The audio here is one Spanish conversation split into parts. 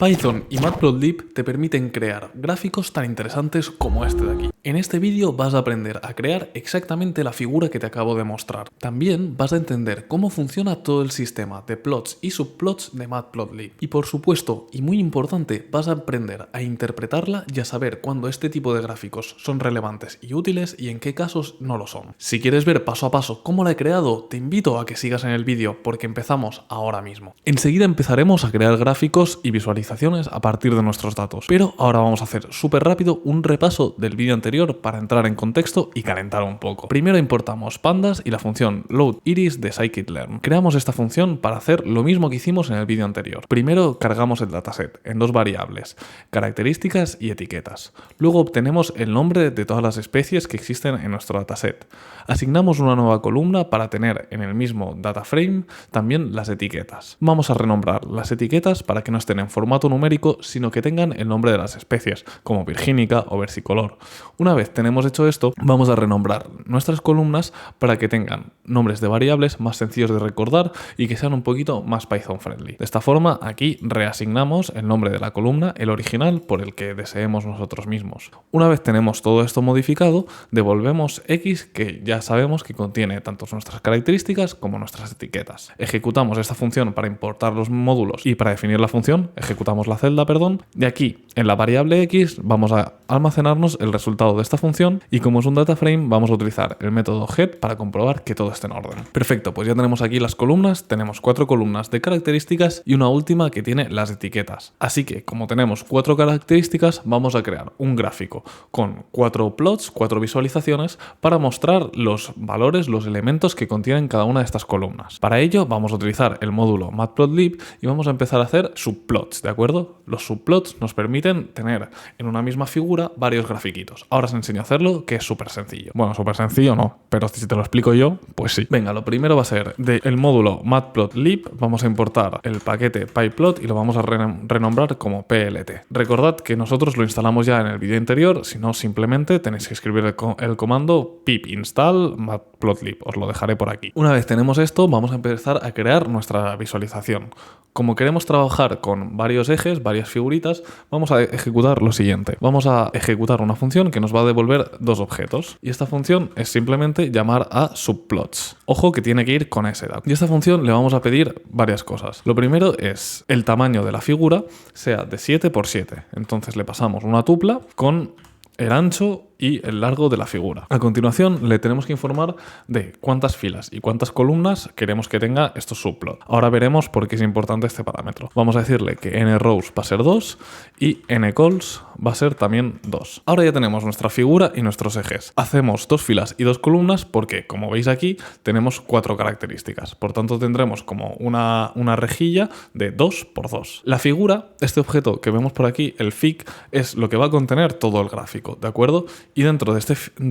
Python y Matplotlib te permiten crear gráficos tan interesantes como este de aquí. En este vídeo vas a aprender a crear exactamente la figura que te acabo de mostrar. También vas a entender cómo funciona todo el sistema de plots y subplots de Matplotlib. Y por supuesto, y muy importante, vas a aprender a interpretarla y a saber cuándo este tipo de gráficos son relevantes y útiles y en qué casos no lo son. Si quieres ver paso a paso cómo la he creado, te invito a que sigas en el vídeo porque empezamos ahora mismo. Enseguida empezaremos a crear gráficos y visualizaciones a partir de nuestros datos. Pero ahora vamos a hacer súper rápido un repaso del vídeo anterior para entrar en contexto y calentar un poco. Primero importamos pandas y la función loadIris de scikit-learn. Creamos esta función para hacer lo mismo que hicimos en el vídeo anterior. Primero cargamos el dataset en dos variables, características y etiquetas. Luego obtenemos el nombre de todas las especies que existen en nuestro dataset. Asignamos una nueva columna para tener en el mismo dataframe también las etiquetas. Vamos a renombrar las etiquetas para que no estén en formato numérico, sino que tengan el nombre de las especies, como virgínica o versicolor. Una vez tenemos hecho esto, vamos a renombrar nuestras columnas para que tengan nombres de variables más sencillos de recordar y que sean un poquito más Python friendly. De esta forma, aquí reasignamos el nombre de la columna, el original, por el que deseemos nosotros mismos. Una vez tenemos todo esto modificado, devolvemos X, que ya sabemos que contiene tanto nuestras características como nuestras etiquetas. Ejecutamos esta función para importar los módulos y para definir la función, ejecutamos la celda, y aquí en la variable X vamos a almacenarnos el resultado de esta función y como es un data frame vamos a utilizar el método get para comprobar que todo esté en orden. Perfecto, pues ya tenemos aquí las columnas, tenemos 4 columnas de características y una última que tiene las etiquetas. Así que como tenemos 4 características vamos a crear un gráfico con 4 plots, 4 visualizaciones para mostrar los valores, los elementos que contienen cada una de estas columnas. Para ello vamos a utilizar el módulo Matplotlib y vamos a empezar a hacer subplots, ¿de acuerdo? Los subplots nos permiten tener en una misma figura varios grafiquitos. Ahora os enseño a hacerlo, que es súper sencillo. Bueno, súper sencillo no, pero si te lo explico yo, pues sí. Venga, lo primero va a ser del módulo Matplotlib, vamos a importar el paquete pyplot y lo vamos a renombrar como plt. Recordad que nosotros lo instalamos ya en el vídeo anterior, si no simplemente tenéis que escribir el comando pip install matplotlib, os lo dejaré por aquí. Una vez tenemos esto, vamos a empezar a crear nuestra visualización. Como queremos trabajar con varios ejes, varias figuritas, vamos a ejecutar lo siguiente. Vamos a ejecutar una función que nos va a devolver dos objetos. Y esta función es simplemente llamar a subplots. Ojo que tiene que ir con ese DAT. Y a esta función le vamos a pedir varias cosas. Lo primero es el tamaño de la figura sea de 7 por 7. Entonces le pasamos una tupla con el ancho y el largo de la figura. A continuación le tenemos que informar de cuántas filas y cuántas columnas queremos que tenga estos subplots. Ahora veremos por qué es importante este parámetro. Vamos a decirle que nRows va a ser 2 y nCols va a ser también 2. Ahora ya tenemos nuestra figura y nuestros ejes. Hacemos 2 filas y 2 columnas porque, como veis aquí, tenemos 4 características. Por tanto, tendremos como una rejilla de 2 por 2. La figura, este objeto que vemos por aquí, el fig, es lo que va a contener todo el gráfico, ¿de acuerdo? Y dentro de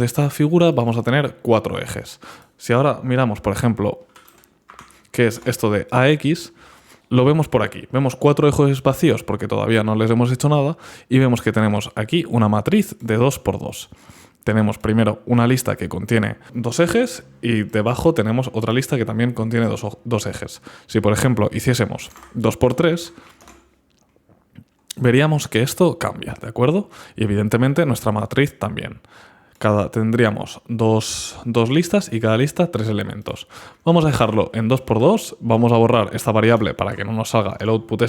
esta figura vamos a tener 4 ejes. Si ahora miramos, por ejemplo, qué es esto de AX, lo vemos por aquí. Vemos 4 ejes vacíos porque todavía no les hemos hecho nada y vemos que tenemos aquí una matriz de 2 por 2. Tenemos primero una lista que contiene 2 ejes y debajo tenemos otra lista que también contiene 2 ejes. Si, por ejemplo, hiciésemos 2 por 3... veríamos que esto cambia, ¿de acuerdo? Y evidentemente nuestra matriz también. Tendríamos dos listas y cada lista 3 elementos. Vamos a dejarlo en 2 por 2, vamos a borrar esta variable para que no nos salga el output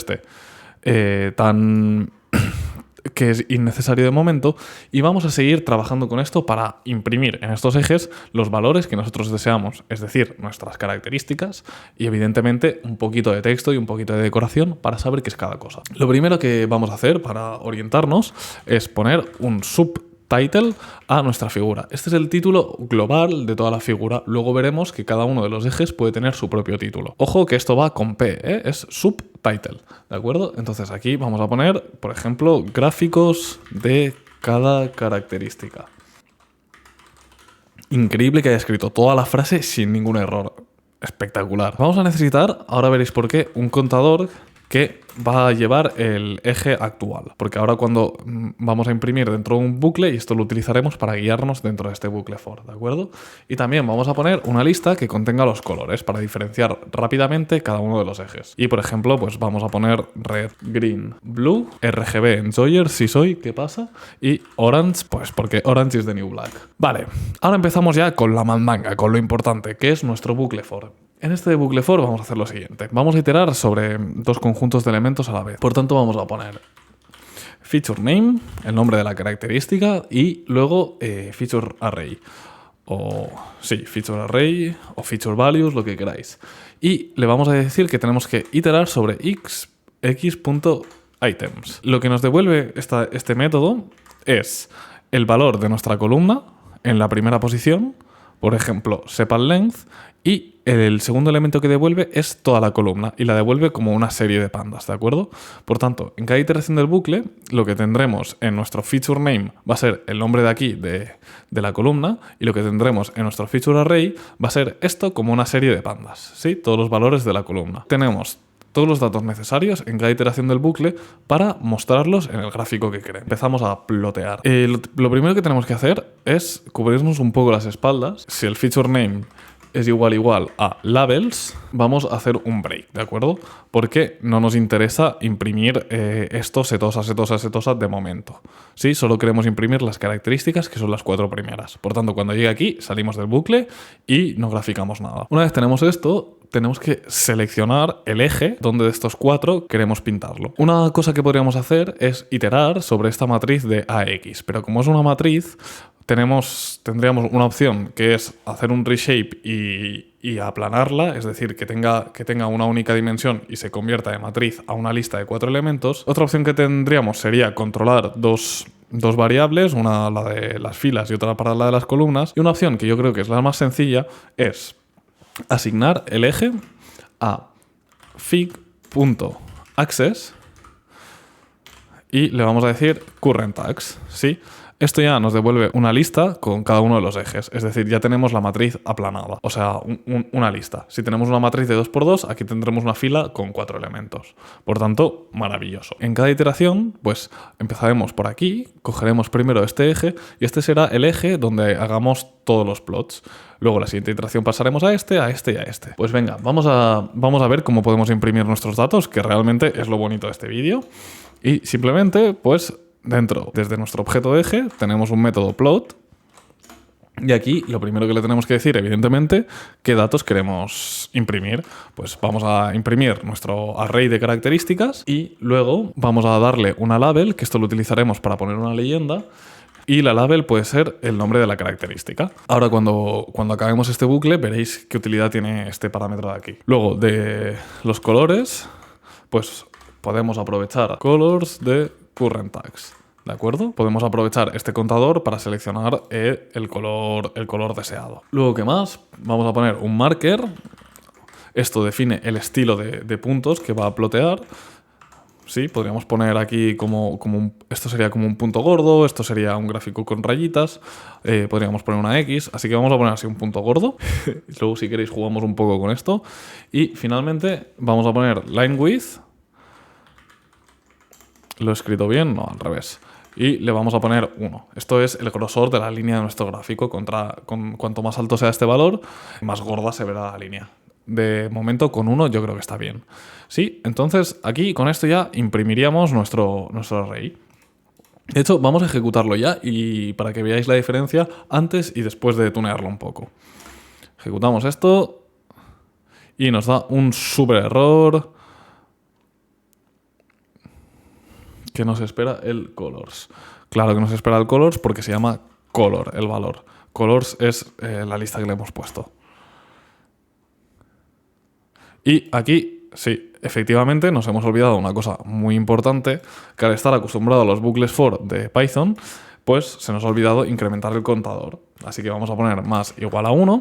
que es innecesario de momento, y vamos a seguir trabajando con esto para imprimir en estos ejes los valores que nosotros deseamos, es decir, nuestras características y evidentemente un poquito de texto y un poquito de decoración para saber qué es cada cosa. Lo primero que vamos a hacer para orientarnos es poner un subtitle a nuestra figura. Este es el título global de toda la figura. Luego veremos que cada uno de los ejes puede tener su propio título. Ojo que esto va con P, es subtitle, ¿de acuerdo? Entonces aquí vamos a poner, por ejemplo, gráficos de cada característica. Increíble que haya escrito toda la frase sin ningún error. Espectacular. Vamos a necesitar, ahora veréis por qué, un contador que va a llevar el eje actual, porque ahora cuando vamos a imprimir dentro de un bucle, y esto lo utilizaremos para guiarnos dentro de este bucle for, ¿de acuerdo? Y también vamos a poner una lista que contenga los colores para diferenciar rápidamente cada uno de los ejes. Y por ejemplo, pues vamos a poner red, green, blue, RGB, enjoyer, si soy, ¿qué pasa? Y orange, pues porque orange is the new black. Vale, ahora empezamos ya con la mandanga, con lo importante, que es nuestro bucle for. En este bucle for vamos a hacer lo siguiente. Vamos a iterar sobre dos conjuntos de elementos a la vez. Por tanto, vamos a poner feature name, el nombre de la característica, y luego feature array. Feature array o feature values, lo que queráis. Y le vamos a decir que tenemos que iterar sobre x.items. Lo que nos devuelve este método es el valor de nuestra columna en la primera posición, por ejemplo, sepal_length, y el segundo elemento que devuelve es toda la columna y la devuelve como una serie de pandas, ¿de acuerdo? Por tanto, en cada iteración del bucle, lo que tendremos en nuestro feature name va a ser el nombre de aquí de la columna, y lo que tendremos en nuestro feature array va a ser esto como una serie de pandas, ¿sí? Todos los valores de la columna. Tenemos todos los datos necesarios en cada iteración del bucle para mostrarlos en el gráfico que queremos. Empezamos a plotear. Lo primero que tenemos que hacer es cubrirnos un poco las espaldas. Si el feature name es igual a labels, vamos a hacer un break, ¿de acuerdo? Porque no nos interesa imprimir esto setosa de momento. Sí, solo queremos imprimir las características, que son las 4 primeras. Por tanto, cuando llegue aquí, salimos del bucle y no graficamos nada. Una vez tenemos esto, tenemos que seleccionar el eje donde de estos 4 queremos pintarlo. Una cosa que podríamos hacer es iterar sobre esta matriz de AX, pero como es una matriz, tendríamos una opción que es hacer un reshape y aplanarla, es decir, que tenga una única dimensión y se convierta de matriz a una lista de 4 elementos. Otra opción que tendríamos sería controlar dos variables, una la de las filas y otra para la de las columnas. Y una opción que yo creo que es la más sencilla es asignar el eje a fig.access y le vamos a decir currentAx, ¿sí? Esto ya nos devuelve una lista con cada uno de los ejes, es decir, ya tenemos la matriz aplanada, o sea, una lista. Si tenemos una matriz de 2×2, aquí tendremos una fila con 4 elementos. Por tanto, maravilloso. En cada iteración, pues empezaremos por aquí, cogeremos primero este eje, y este será el eje donde hagamos todos los plots. Luego, la siguiente iteración pasaremos a este y a este. Pues venga, vamos a ver cómo podemos imprimir nuestros datos, que realmente es lo bonito de este vídeo. Y simplemente, pues, desde nuestro objeto eje, tenemos un método plot. Y aquí lo primero que le tenemos que decir, evidentemente, qué datos queremos imprimir. Pues vamos a imprimir nuestro array de características y luego vamos a darle una label, que esto lo utilizaremos para poner una leyenda. Y la label puede ser el nombre de la característica. Ahora, cuando acabemos este bucle, veréis qué utilidad tiene este parámetro de aquí. Luego, de los colores, pues podemos aprovechar colors de currentAx, ¿de acuerdo? Podemos aprovechar este contador para seleccionar el color deseado. Luego, ¿qué más? Vamos a poner un marker. Esto define el estilo de puntos que va a plotear. Sí, podríamos poner aquí esto sería como un punto gordo, esto sería un gráfico con rayitas, podríamos poner una X, así que vamos a poner así un punto gordo. Luego, si queréis, jugamos un poco con esto. Y finalmente vamos a poner line width. ¿Lo he escrito bien? No, al revés. Y le vamos a poner 1. Esto es el grosor de la línea de nuestro gráfico. Cuanto más alto sea este valor, más gorda se verá la línea. De momento, con 1 yo creo que está bien. Sí, entonces aquí con esto ya imprimiríamos nuestro array. De hecho, vamos a ejecutarlo ya y para que veáis la diferencia antes y después de tunearlo un poco. Ejecutamos esto y nos da un súper error que nos espera el colors. Claro que nos espera el colors porque se llama color, el valor. Colors es la lista que le hemos puesto. Y aquí, sí, efectivamente nos hemos olvidado una cosa muy importante, que al estar acostumbrado a los bucles for de Python, pues se nos ha olvidado incrementar el contador. Así que vamos a poner más igual a 1.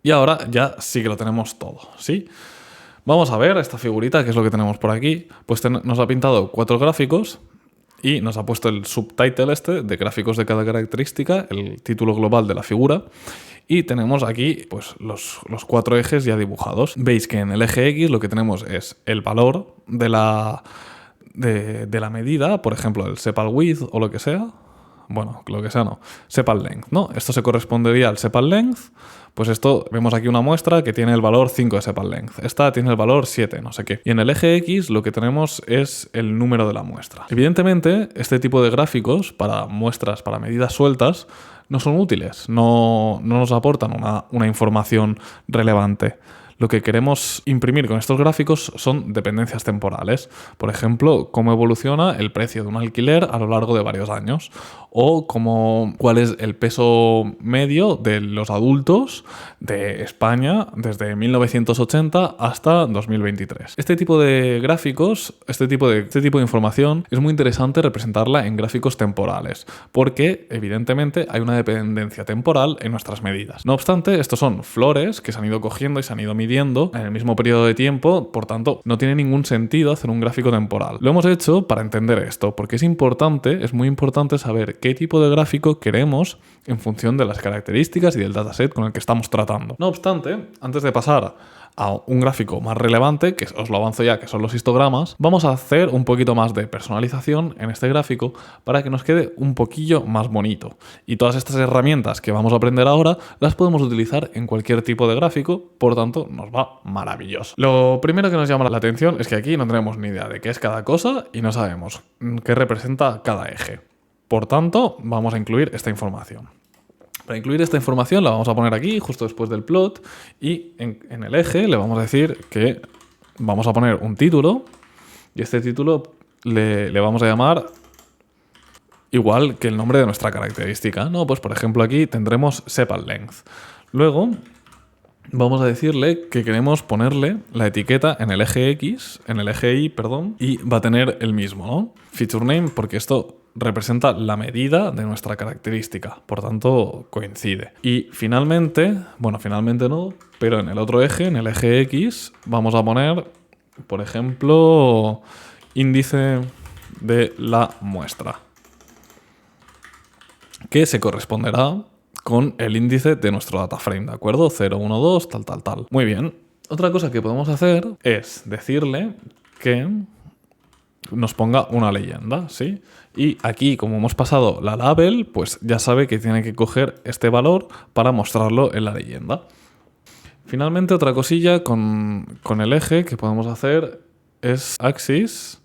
Y ahora ya sí que lo tenemos todo, ¿sí? Vamos a ver esta figurita, que es lo que tenemos por aquí. Pues nos ha pintado 4 gráficos y nos ha puesto el subtitle este de gráficos de cada característica, el título global de la figura. Y tenemos aquí pues, los 4 ejes ya dibujados. Veis que en el eje X lo que tenemos es el valor de la medida, por ejemplo, el sepal width o lo que sea. Bueno, lo que sea no. Sepal length, ¿no? Esto se correspondería al sepal length. Pues esto, vemos aquí una muestra que tiene el valor 5 de sepal length. Esta tiene el valor 7, no sé qué. Y en el eje X lo que tenemos es el número de la muestra. Evidentemente, este tipo de gráficos para muestras, para medidas sueltas, no son útiles. No nos aportan una información relevante. Lo que queremos imprimir con estos gráficos son dependencias temporales. Por ejemplo, cómo evoluciona el precio de un alquiler a lo largo de varios años. O cuál es el peso medio de los adultos de España desde 1980 hasta 2023. Este tipo de gráficos, este tipo de información, es muy interesante representarla en gráficos temporales, porque evidentemente hay una dependencia temporal en nuestras medidas. No obstante, estos son flores que se han ido cogiendo y se han ido midiendo en el mismo periodo de tiempo, por tanto, no tiene ningún sentido hacer un gráfico temporal. Lo hemos hecho para entender esto, porque es muy importante saber qué tipo de gráfico queremos en función de las características y del dataset con el que estamos tratando. No obstante, antes de pasar a un gráfico más relevante, que os lo avanzo ya, que son los histogramas, vamos a hacer un poquito más de personalización en este gráfico para que nos quede un poquillo más bonito. Y todas estas herramientas que vamos a aprender ahora las podemos utilizar en cualquier tipo de gráfico, por tanto nos va maravilloso. Lo primero que nos llama la atención es que aquí no tenemos ni idea de qué es cada cosa y no sabemos qué representa cada eje. Por tanto, vamos a incluir esta información. Para incluir esta información la vamos a poner aquí, justo después del plot, y en el eje le vamos a decir que vamos a poner un título, y este título le vamos a llamar igual que el nombre de nuestra característica, ¿no? Pues por ejemplo aquí tendremos sepal length. Luego vamos a decirle que queremos ponerle la etiqueta en el eje X, en el eje Y, perdón, y va a tener el mismo, ¿no? Feature name, porque esto representa la medida de nuestra característica, por tanto coincide. Y finalmente no, pero en el otro eje, en el eje X, vamos a poner, por ejemplo, índice de la muestra, que se corresponderá con el índice de nuestro data frame, ¿de acuerdo? 0, 1, 2, tal. Muy bien. Otra cosa que podemos hacer es decirle que nos ponga una leyenda, ¿sí? Y aquí, como hemos pasado la label, pues ya sabe que tiene que coger este valor para mostrarlo en la leyenda. Finalmente, otra cosilla con el eje que podemos hacer es axis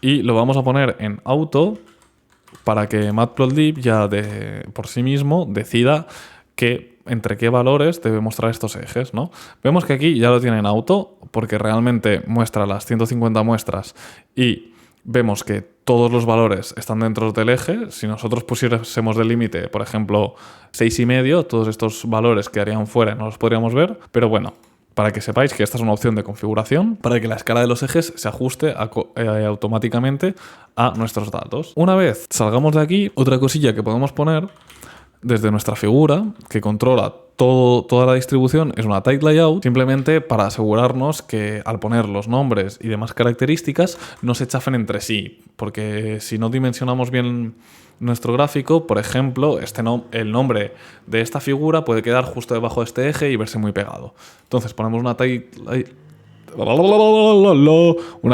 y lo vamos a poner en auto para que Matplotlib ya por sí mismo decida entre qué valores debe mostrar estos ejes, ¿no? Vemos que aquí ya lo tiene en auto porque realmente muestra las 150 muestras y vemos que todos los valores están dentro del eje. Si nosotros pusiésemos de límite, por ejemplo, 6,5, todos estos valores quedarían fuera y no los podríamos ver. Pero bueno, para que sepáis que esta es una opción de configuración para que la escala de los ejes se ajuste automáticamente a nuestros datos. Una vez salgamos de aquí, otra cosilla que podemos poner desde nuestra figura, que controla toda la distribución, es una tight layout, simplemente para asegurarnos que al poner los nombres y demás características no se chafen entre sí, porque si no dimensionamos bien nuestro gráfico, por ejemplo, el nombre de esta figura puede quedar justo debajo de este eje y verse muy pegado. Entonces ponemos una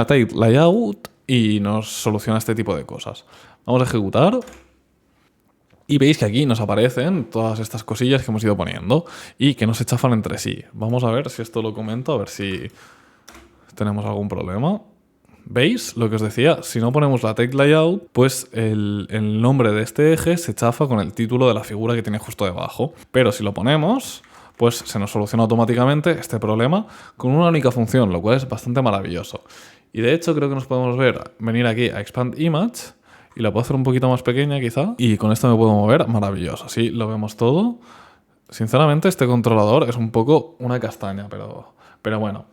tight layout y nos soluciona este tipo de cosas. Vamos a ejecutar. Y veis que aquí nos aparecen todas estas cosillas que hemos ido poniendo y que no se chafan entre sí. Vamos a ver si esto lo comento, a ver si tenemos algún problema. ¿Veis lo que os decía? Si no ponemos la text layout, pues el nombre de este eje se chafa con el título de la figura que tiene justo debajo. Pero si lo ponemos, pues se nos soluciona automáticamente este problema con una única función, lo cual es bastante maravilloso. Y de hecho creo que nos podemos venir aquí a Expand Image. Y la puedo hacer un poquito más pequeña quizá. Y con esto me puedo mover. Maravilloso. Así lo vemos todo. Sinceramente este controlador es un poco una castaña. Pero bueno.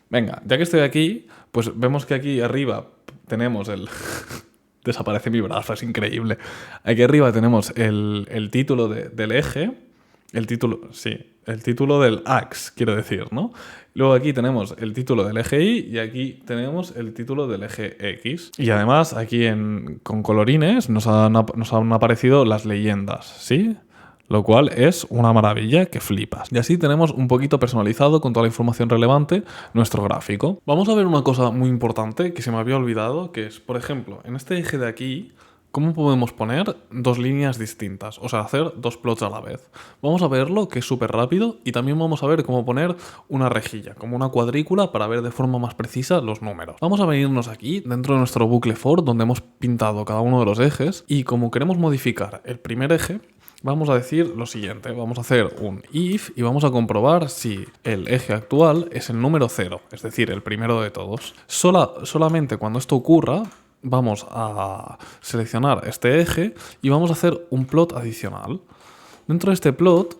Venga, ya que estoy aquí, pues vemos que aquí arriba tenemos el... Desaparece mi brazo, es increíble. Aquí arriba tenemos el título del eje. el título, sí, el título del ax, quiero decir, ¿no? Luego aquí tenemos el título del eje Y y aquí tenemos el título del eje X. Y además aquí con colorines nos han aparecido las leyendas, ¿sí? Lo cual es una maravilla que flipas. Y así tenemos un poquito personalizado con toda la información relevante nuestro gráfico. Vamos a ver una cosa muy importante que se me había olvidado, que es, por ejemplo, en este eje de aquí, ¿cómo podemos poner dos líneas distintas? O sea, hacer dos plots a la vez. Vamos a verlo, que es súper rápido, y también vamos a ver cómo poner una rejilla, como una cuadrícula, para ver de forma más precisa los números. Vamos a venirnos aquí, dentro de nuestro bucle for, donde hemos pintado cada uno de los ejes, y como queremos modificar el primer eje, vamos a decir lo siguiente, vamos a hacer un if y vamos a comprobar si el eje actual es el número 0, es decir, el primero de todos. Solamente cuando esto ocurra, vamos a seleccionar este eje y vamos a hacer un plot adicional. Dentro de este plot,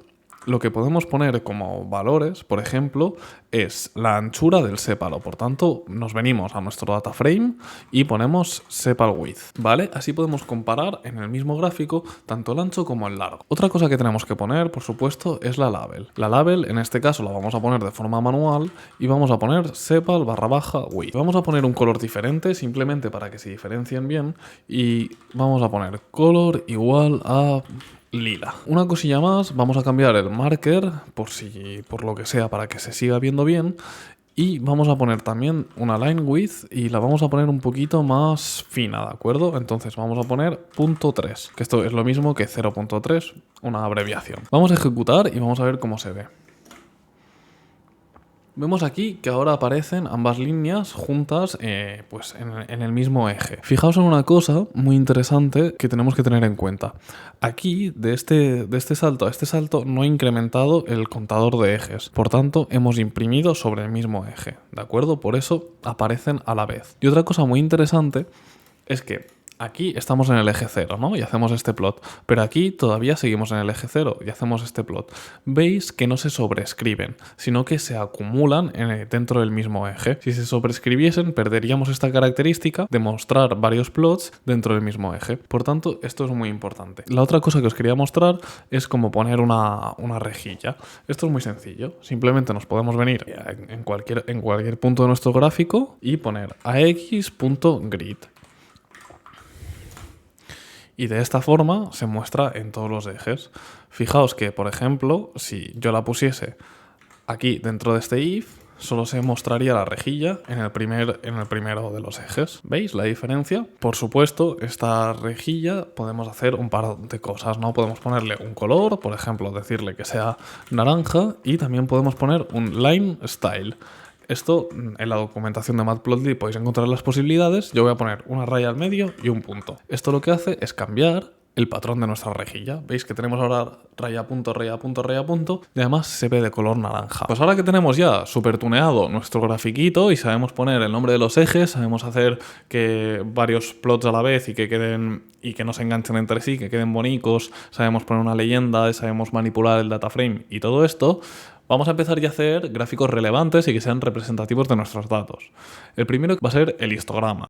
lo que podemos poner como valores, por ejemplo, es la anchura del sépalo. Por tanto, nos venimos a nuestro data frame y ponemos sepal width, ¿vale? Así podemos comparar en el mismo gráfico tanto el ancho como el largo. Otra cosa que tenemos que poner, por supuesto, es la label. La label, en este caso, la vamos a poner de forma manual y vamos a poner sepal _ width. Vamos a poner un color diferente simplemente para que se diferencien bien y vamos a poner color igual a lila. Una cosilla más, vamos a cambiar el marker por lo que sea, para que se siga viendo bien. Y vamos a poner también una line width y la vamos a poner un poquito más fina, ¿de acuerdo? Entonces vamos a poner .3, que esto es lo mismo que 0.3, una abreviación. Vamos a ejecutar y vamos a ver cómo se ve. Vemos aquí que ahora aparecen ambas líneas juntas pues en el mismo eje. Fijaos en una cosa muy interesante que tenemos que tener en cuenta. Aquí, de este salto a este salto, no he incrementado el contador de ejes. Por tanto, hemos imprimido sobre el mismo eje, ¿de acuerdo? Por eso aparecen a la vez. Y otra cosa muy interesante es que aquí estamos en el eje 0, ¿no? Y hacemos este plot. Pero aquí todavía seguimos en el eje 0 y hacemos este plot. Veis que no se sobrescriben, sino que se acumulan dentro del mismo eje. Si se sobrescribiesen, perderíamos esta característica de mostrar varios plots dentro del mismo eje. Por tanto, esto es muy importante. La otra cosa que os quería mostrar es cómo poner una rejilla. Esto es muy sencillo. Simplemente nos podemos venir en cualquier punto de nuestro gráfico y poner ax.grid. Y de esta forma se muestra en todos los ejes. Fijaos que, por ejemplo, si yo la pusiese aquí dentro de este if, solo se mostraría la rejilla en el primero de los ejes. ¿Veis la diferencia? Por supuesto, esta rejilla podemos hacer un par de cosas, ¿no? Podemos ponerle un color, por ejemplo, decirle que sea naranja, y también podemos poner un line style. Esto, en la documentación de Matplotlib podéis encontrar las posibilidades. Yo voy a poner una raya al medio y un punto. Esto lo que hace es cambiar el patrón de nuestra rejilla. Veis que tenemos ahora raya, punto, raya, punto, raya, punto, y además se ve de color naranja. Pues ahora que tenemos ya súper tuneado nuestro grafiquito y sabemos poner el nombre de los ejes, sabemos hacer que varios plots a la vez y que no se enganchen entre sí, que queden bonitos, sabemos poner una leyenda, sabemos manipular el data frame y todo esto, vamos a empezar ya a hacer gráficos relevantes y que sean representativos de nuestros datos. El primero va a ser el histograma.